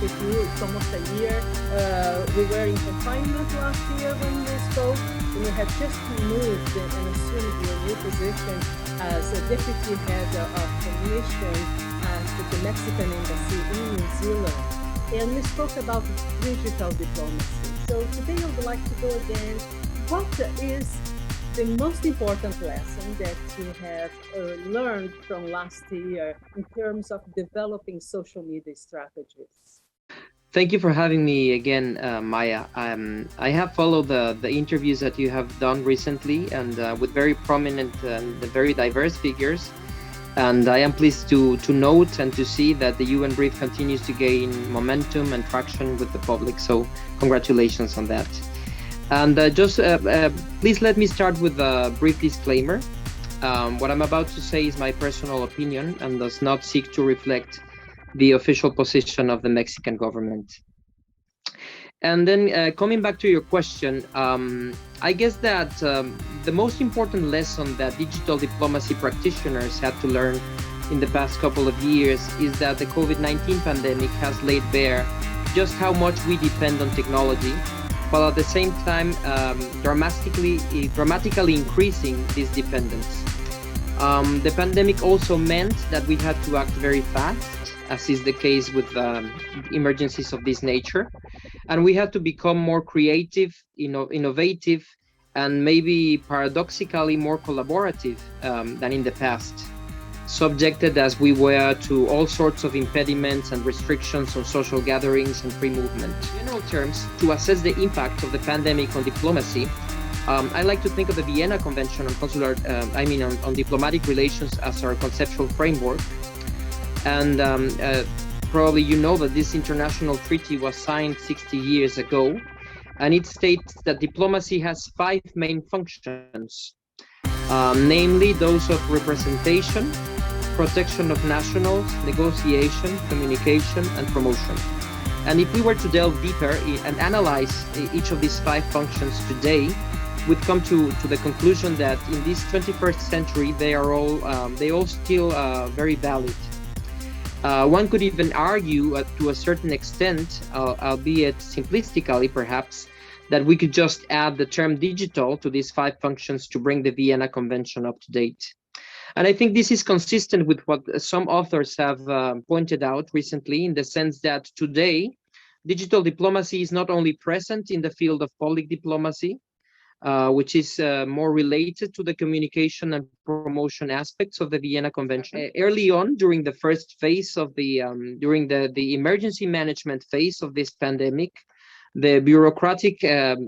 with you. It's almost a year. We were in confinement last year when we spoke, and you had just moved and assumed your new position as a deputy head of the mission at the Mexican Embassy in New Zealand. And we spoke about digital diplomacy. So today I would like to go again. What is the most important lesson that you have learned from last year in terms of developing social media strategies? Thank you for having me again, Maya. I have followed the interviews that you have done recently, and with very prominent and very diverse figures. And I am pleased to note and to see that the UN brief continues to gain momentum and traction with the public. So congratulations on that. And please let me start with a brief disclaimer. What I'm about to say is my personal opinion and does not seek to reflect the official position of the Mexican government. And then coming back to your question, I guess that the most important lesson that digital diplomacy practitioners had to learn in the past couple of years is that the COVID-19 pandemic has laid bare just how much we depend on technology, while at the same time dramatically increasing this dependence. The pandemic also meant that we had to act very fast, as is the case with emergencies of this nature. And we had to become more creative, innovative, and maybe paradoxically more collaborative than in the past, subjected as we were to all sorts of impediments and restrictions on social gatherings and free movement. In general terms, to assess the impact of the pandemic on diplomacy, I like to think of the Vienna Convention on on diplomatic relations as our conceptual framework. And probably you know that this international treaty was signed 60 years ago, and it states that diplomacy has 5 main functions, namely those of representation, protection of nationals, negotiation, communication, and promotion. And if we were to delve deeper and analyze each of these 5 functions today, we'd come to the conclusion that in this 21st century, they all still very valid. One could even argue to a certain extent, albeit simplistically perhaps, that we could just add the term digital to these 5 functions to bring the Vienna Convention up to date. And I think this is consistent with what some authors have pointed out recently, in the sense that today, digital diplomacy is not only present in the field of public diplomacy, which is more related to the communication and promotion aspects of the Vienna Convention. Early on, during the first phase of during the emergency management phase of this pandemic, the bureaucratic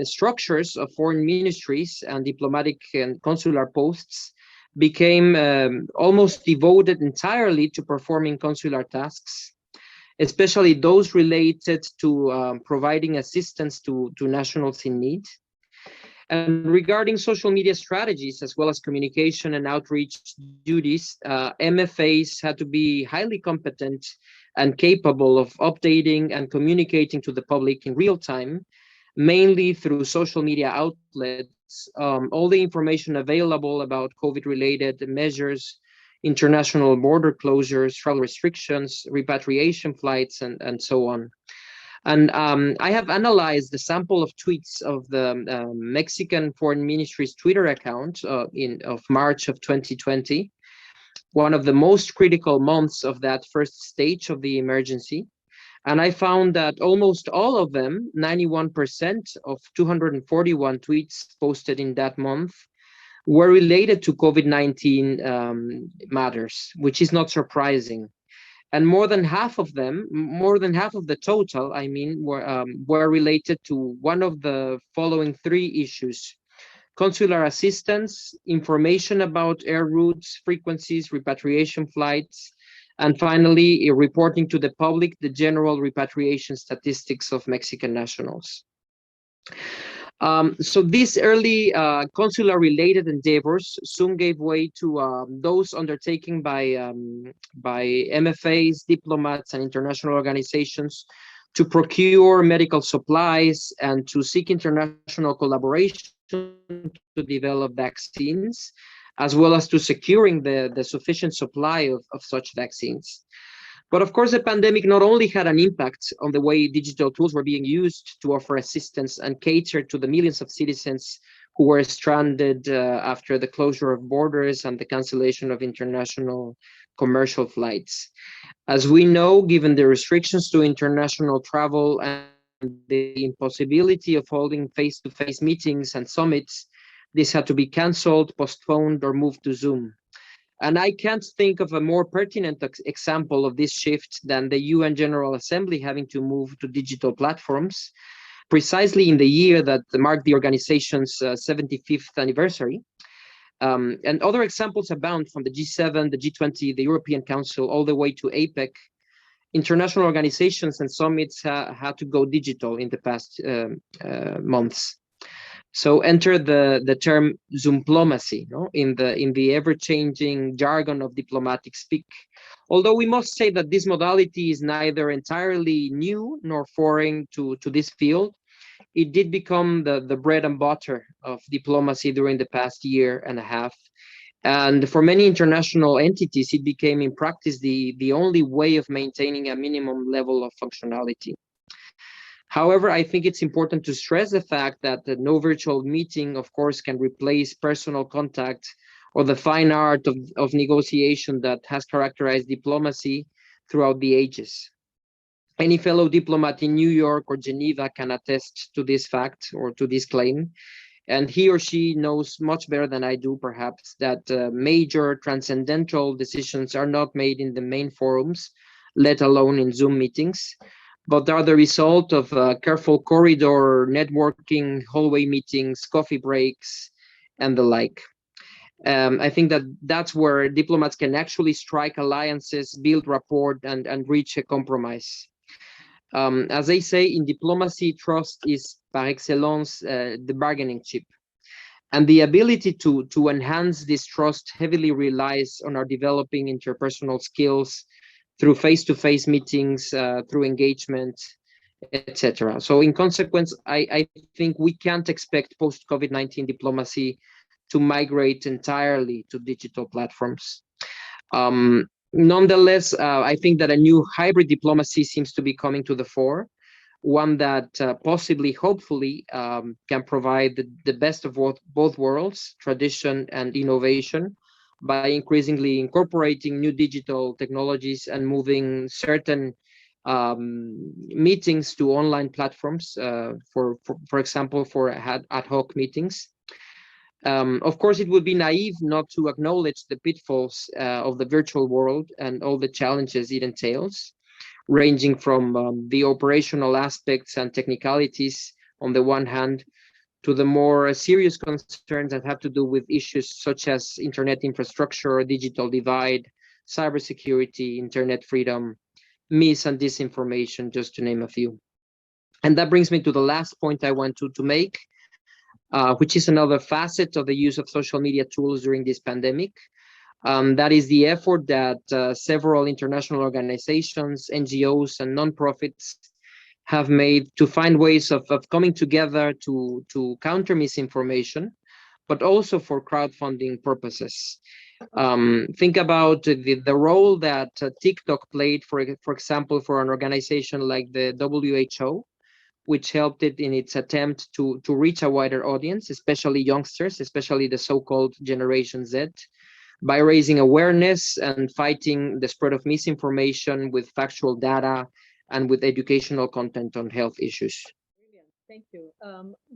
structures of foreign ministries and diplomatic and consular posts became almost devoted entirely to performing consular tasks, especially those related to providing assistance to nationals in need. And regarding social media strategies, as well as communication and outreach duties, MFAs had to be highly competent and capable of updating and communicating to the public in real time, mainly through social media outlets, all the information available about COVID-related measures, international border closures, travel restrictions, repatriation flights, and so on. And I have analyzed the sample of tweets of the Mexican Foreign Ministry's Twitter account of March of 2020, one of the most critical months of that first stage of the emergency. And I found that almost all of them, 91% of 241 tweets posted in that month, were related to COVID-19 matters, which is not surprising. And more than half of the total, were related to one of the following 3 issues: consular assistance, information about air routes, frequencies, repatriation flights, and finally, reporting to the public the general repatriation statistics of Mexican nationals. So these early consular-related endeavors soon gave way to those undertaken by MFAs, diplomats, and international organizations to procure medical supplies and to seek international collaboration to develop vaccines, as well as to securing the sufficient supply of such vaccines. But of course, the pandemic not only had an impact on the way digital tools were being used to offer assistance and cater to the millions of citizens who were stranded after the closure of borders and the cancellation of international commercial flights. As we know, given the restrictions to international travel and the impossibility of holding face-to-face meetings and summits, this had to be cancelled, postponed, or moved to Zoom. And I can't think of a more pertinent example of this shift than the UN General Assembly having to move to digital platforms, precisely in the year that marked the organization's 75th anniversary. And other examples abound from the G7, the G20, the European Council, all the way to APEC. International organizations and summits had to go digital in the past months. So enter the term Zoomplomacy, in the ever-changing jargon of diplomatic speak. Although we must say that this modality is neither entirely new nor foreign to this field, it did become the bread and butter of diplomacy during the past year and a half. And for many international entities, it became in practice the only way of maintaining a minimum level of functionality. However, I think it's important to stress the fact that no virtual meeting, of course, can replace personal contact or the fine art of negotiation that has characterized diplomacy throughout the ages. Any fellow diplomat in New York or Geneva can attest to this fact or to this claim. And he or she knows much better than I do, perhaps, that major transcendental decisions are not made in the main forums, let alone in Zoom meetings, but are the result of careful corridor networking, hallway meetings, coffee breaks, and the like. I think that's where diplomats can actually strike alliances, build rapport, and reach a compromise. As they say in diplomacy, trust is par excellence the bargaining chip. And the ability to enhance this trust heavily relies on our developing interpersonal skills through face-to-face meetings, through engagement, etc. So in consequence, I think we can't expect post-COVID-19 diplomacy to migrate entirely to digital platforms. Nonetheless, I think that a new hybrid diplomacy seems to be coming to the fore, one that possibly, hopefully, can provide the best of both worlds, tradition and innovation, by increasingly incorporating new digital technologies and moving certain meetings to online platforms, for example, for ad hoc meetings. Of course, it would be naive not to acknowledge the pitfalls of the virtual world and all the challenges it entails, ranging from the operational aspects and technicalities on the one hand, to the more serious concerns that have to do with issues such as internet infrastructure, digital divide, cybersecurity, internet freedom, mis and disinformation, just to name a few. And that brings me to the last point I want to make, which is another facet of the use of social media tools during this pandemic. That is the effort that several international organizations, NGOs, and nonprofits have made to find ways of coming together to counter misinformation, but also for crowdfunding purposes. Think about the role that TikTok played, for example, for an organization like the WHO, which helped it in its attempt to reach a wider audience, especially youngsters, especially the so-called Generation Z, by raising awareness and fighting the spread of misinformation with factual data and with educational content on health issues. Brilliant, thank you.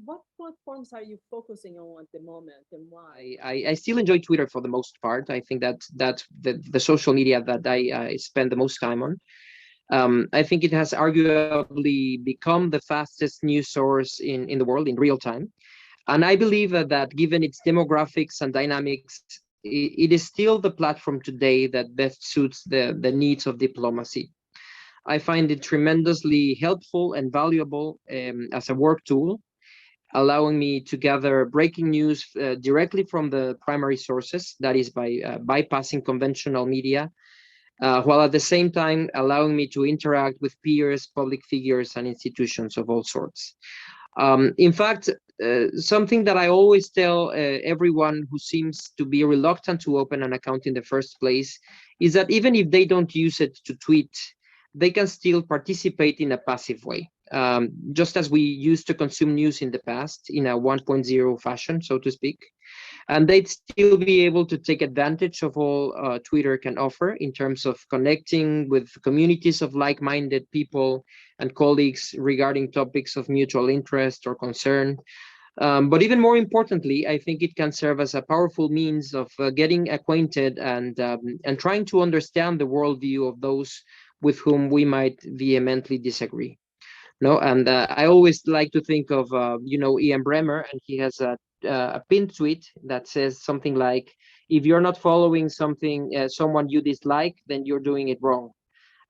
What platforms are you focusing on at the moment, and why? I still enjoy Twitter for the most part. I think that's the social media that I spend the most time on. I think it has arguably become the fastest news source in the world in real time. And I believe that given its demographics and dynamics, it is still the platform today that best suits the needs of diplomacy. I find it tremendously helpful and valuable as a work tool, allowing me to gather breaking news directly from the primary sources, that is by bypassing conventional media, while at the same time allowing me to interact with peers, public figures, and institutions of all sorts. In fact, something that I always tell everyone who seems to be reluctant to open an account in the first place is that even if they don't use it to tweet, they can still participate in a passive way. Just as we used to consume news in the past in a 1.0 fashion, so to speak, and they'd still be able to take advantage of all Twitter can offer in terms of connecting with communities of like-minded people and colleagues regarding topics of mutual interest or concern. But even more importantly, I think it can serve as a powerful means of getting acquainted and trying to understand the worldview of those with whom we might vehemently disagree. No, and I always like to think of Ian Bremmer, and he has a pinned tweet that says something like, "If you're not following someone you dislike, then you're doing it wrong."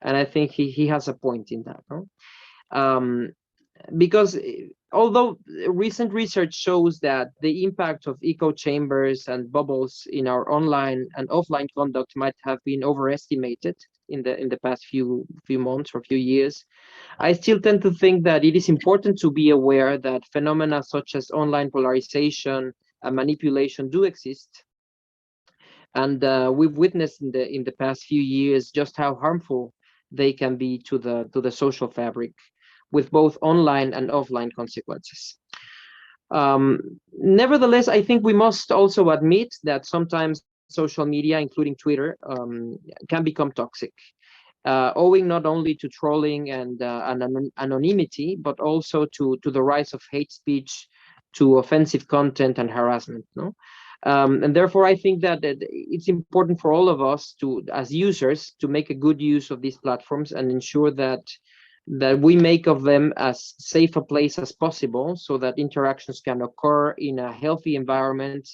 And I think he has a point in that. No? Because although recent research shows that the impact of echo chambers and bubbles in our online and offline conduct might have been overestimated in the past few months or few years, I still tend to think that it is important to be aware that phenomena such as online polarization and manipulation do exist. And we've witnessed in the past few years just how harmful they can be to the social fabric, with both online and offline consequences. Nevertheless, I think we must also admit that sometimes social media, including Twitter, can become toxic, owing not only to trolling and anonymity, but also to the rise of hate speech, to offensive content and harassment. No? And therefore, I think that it's important for all of us as users, to make a good use of these platforms and ensure that we make of them as safe a place as possible, so that interactions can occur in a healthy environment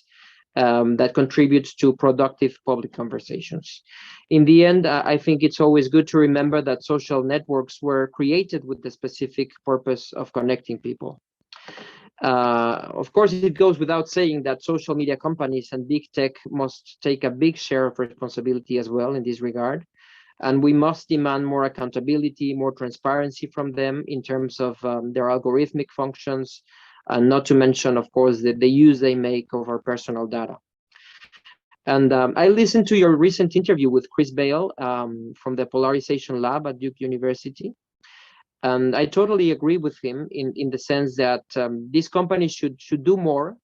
that contributes to productive public conversations. In the end, I think it's always good to remember that social networks were created with the specific purpose of connecting people. Of course, it goes without saying that social media companies and big tech must take a big share of responsibility as well in this regard. And we must demand more accountability, more transparency from them in terms of their algorithmic functions, and not to mention, of course, the use they make of our personal data. And I listened to your recent interview with Chris Bale from the Polarization Lab at Duke University. And I totally agree with him in the sense that these companies should do more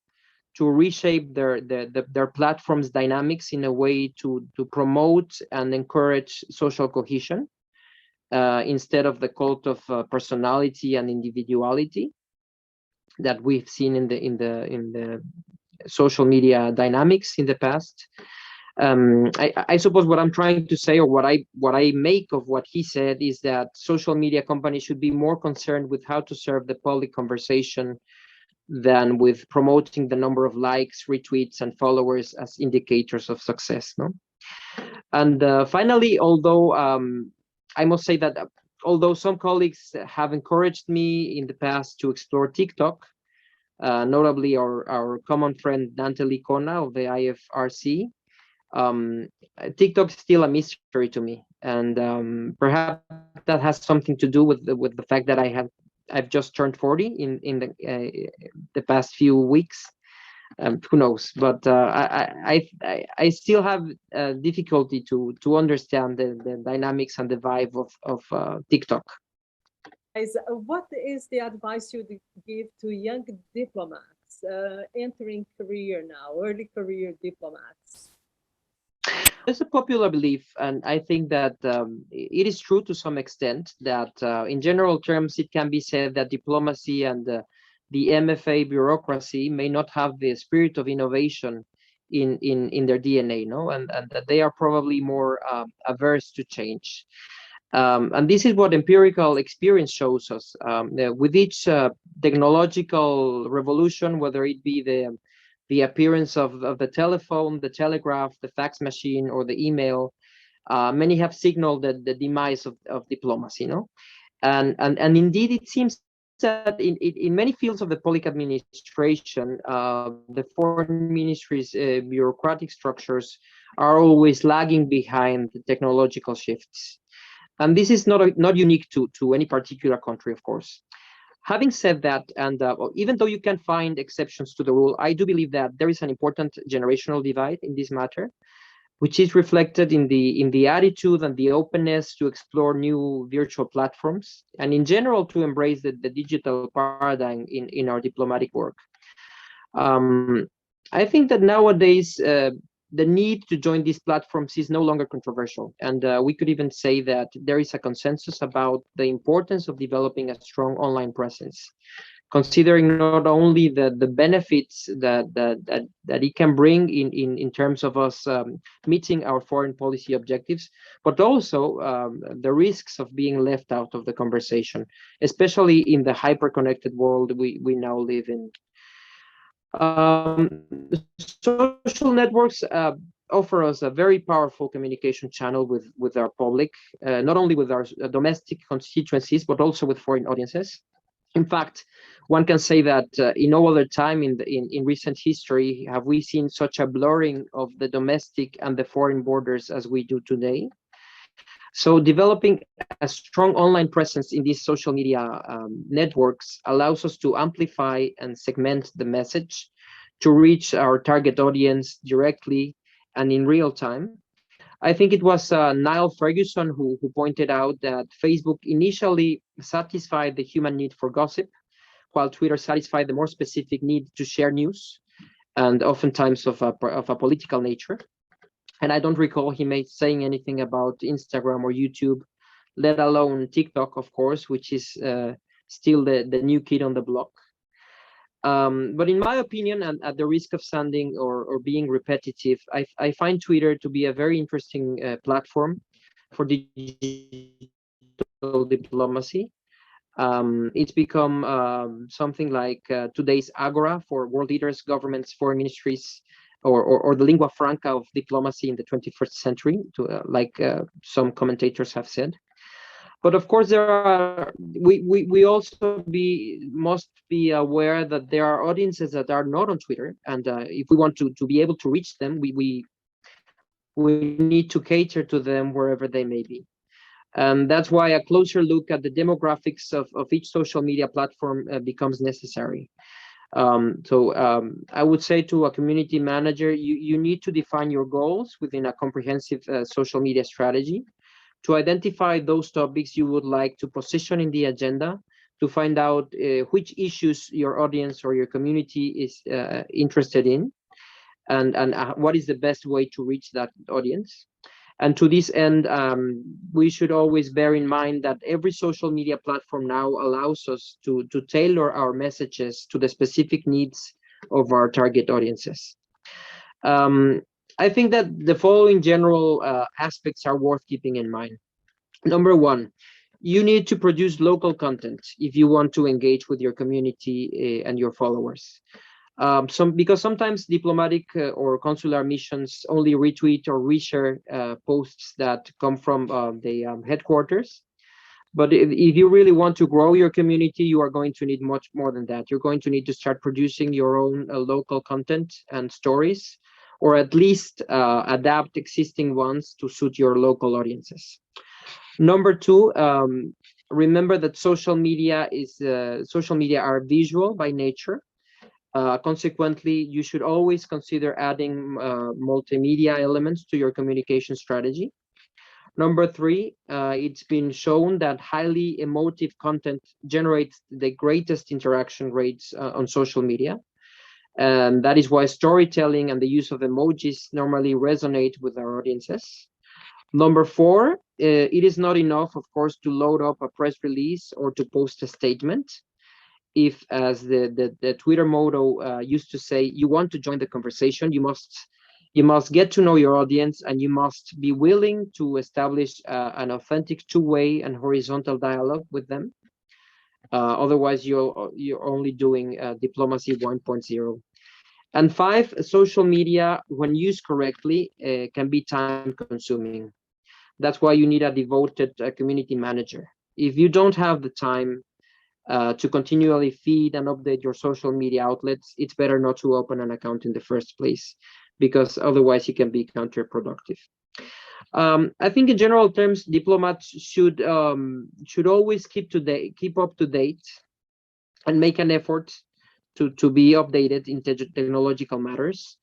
to reshape their platform's dynamics in a way to promote and encourage social cohesion instead of the cult of personality and individuality that we've seen in the social media dynamics in the past. I suppose what I'm trying to say, or what I make of what he said, is that social media companies should be more concerned with how to serve the public conversation than with promoting the number of likes, retweets, and followers as indicators of success. No? And finally, although I must say that although some colleagues have encouraged me in the past to explore TikTok, notably our common friend Dante Licona of the IFRC, TikTok is still a mystery to me, and perhaps that has something to do with the fact that I've just turned 40 in the past few weeks. Who knows? But I still have difficulty to understand the dynamics and the vibe of TikTok. What is the advice you give to young diplomats entering career now, early career diplomats? There's a popular belief, and I think that it is true to some extent, that in general terms, it can be said that diplomacy and the MFA bureaucracy may not have the spirit of innovation in their DNA, no, and that they are probably more averse to change. And this is what empirical experience shows us. With each technological revolution, whether it be the appearance of the telephone, the telegraph, the fax machine, or the email, many have signaled the demise of diplomacy. No, and indeed, it seems that in many fields of the public administration, the foreign ministries' bureaucratic structures are always lagging behind the technological shifts. And this is not unique to any particular country, of course. Having said that, and even though you can find exceptions to the rule, I do believe that there is an important generational divide in this matter. which is reflected in the attitude and the openness to explore new virtual platforms, and in general to embrace the digital paradigm in our diplomatic work. I think that nowadays the need to join these platforms is no longer controversial, and we could even say that there is a consensus about the importance of developing a strong online presence, considering not only the benefits that it can bring in terms of us meeting our foreign policy objectives, but also the risks of being left out of the conversation, especially in the hyper-connected world we now live in. Social networks offer us a very powerful communication channel with our public, not only with our domestic constituencies, but also with foreign audiences. In fact, one can say that in no other time in recent history have we seen such a blurring of the domestic and the foreign borders as we do today. So developing a strong online presence in these social media networks allows us to amplify and segment the message to reach our target audience directly and in real time. I think it was Niall Ferguson who pointed out that Facebook initially satisfied the human need for gossip, while Twitter satisfied the more specific need to share news, and oftentimes of a political nature. And I don't recall him saying anything about Instagram or YouTube, let alone TikTok, of course, which is still the new kid on the block. But in my opinion, and at the risk of sounding or being repetitive, I find Twitter to be a very interesting platform for digital diplomacy. It's become something like today's agora for world leaders, governments, foreign ministries, or the lingua franca of diplomacy in the 21st century, like some commentators have said. But of course, we also must be aware that there are audiences that are not on Twitter, and if we want to be able to reach them, we need to cater to them wherever they may be. And that's why a closer look at the demographics of each social media platform becomes necessary. I would say to a community manager, you need to define your goals within a comprehensive social media strategy, to identify those topics you would like to position in the agenda, to find out which issues your audience or your community is interested in, and what is the best way to reach that audience. And to this end, we should always bear in mind that every social media platform now allows us to tailor our messages to the specific needs of our target audiences. I think that the following general aspects are worth keeping in mind. Number one, you need to produce local content if you want to engage with your community and your followers. Because sometimes diplomatic or consular missions only retweet or reshare posts that come from the headquarters. But if you really want to grow your community, you are going to need much more than that. You're going to need to start producing your own local content and stories, or at least adapt existing ones to suit your local audiences. Number two, remember that social media are visual by nature. Consequently, you should always consider adding multimedia elements to your communication strategy. Number three, it's been shown that highly emotive content generates the greatest interaction rates on social media. And that is why storytelling and the use of emojis normally resonate with our audiences. Number four, it is not enough, of course, to load up a press release or to post a statement. If, as the Twitter motto used to say, you want to join the conversation, you must get to know your audience, and you must be willing to establish an authentic two-way and horizontal dialogue with them. Otherwise, you're only doing diplomacy 1.0. And five, social media, when used correctly, can be time-consuming. That's why you need a devoted community manager. If you don't have the time to continually feed and update your social media outlets, it's better not to open an account in the first place, because otherwise it can be counterproductive. I think in general terms, diplomats should always keep up to date and make an effort to be updated in technological matters.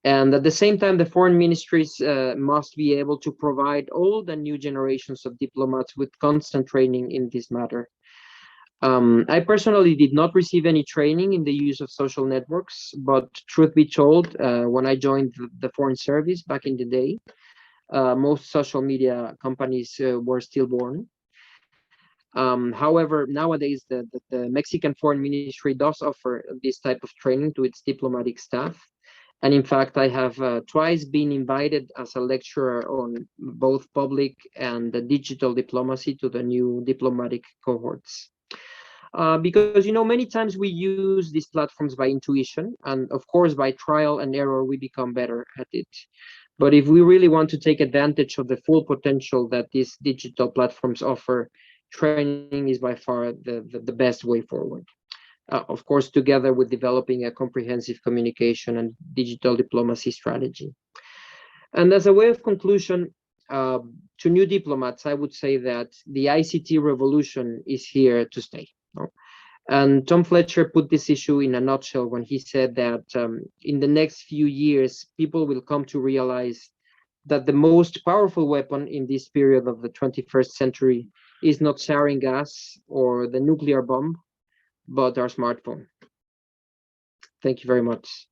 And at the same time, the foreign ministries must be able to provide old and new generations of diplomats with constant training in this matter. I personally did not receive any training in the use of social networks, but truth be told, when I joined the Foreign Service back in the day, most social media companies were stillborn. However, nowadays, the Mexican Foreign Ministry does offer this type of training to its diplomatic staff. And in fact, I have twice been invited as a lecturer on both public and digital diplomacy to the new diplomatic cohorts. Because, many times we use these platforms by intuition, and of course, by trial and error, we become better at it. But if we really want to take advantage of the full potential that these digital platforms offer, training is by far the best way forward. Of course, together with developing a comprehensive communication and digital diplomacy strategy. And as a way of conclusion, to new diplomats, I would say that the ICT revolution is here to stay. And Tom Fletcher put this issue in a nutshell when he said that in the next few years, people will come to realize that the most powerful weapon in this period of the 21st century is not sarin gas or the nuclear bomb, but our smartphone. Thank you very much.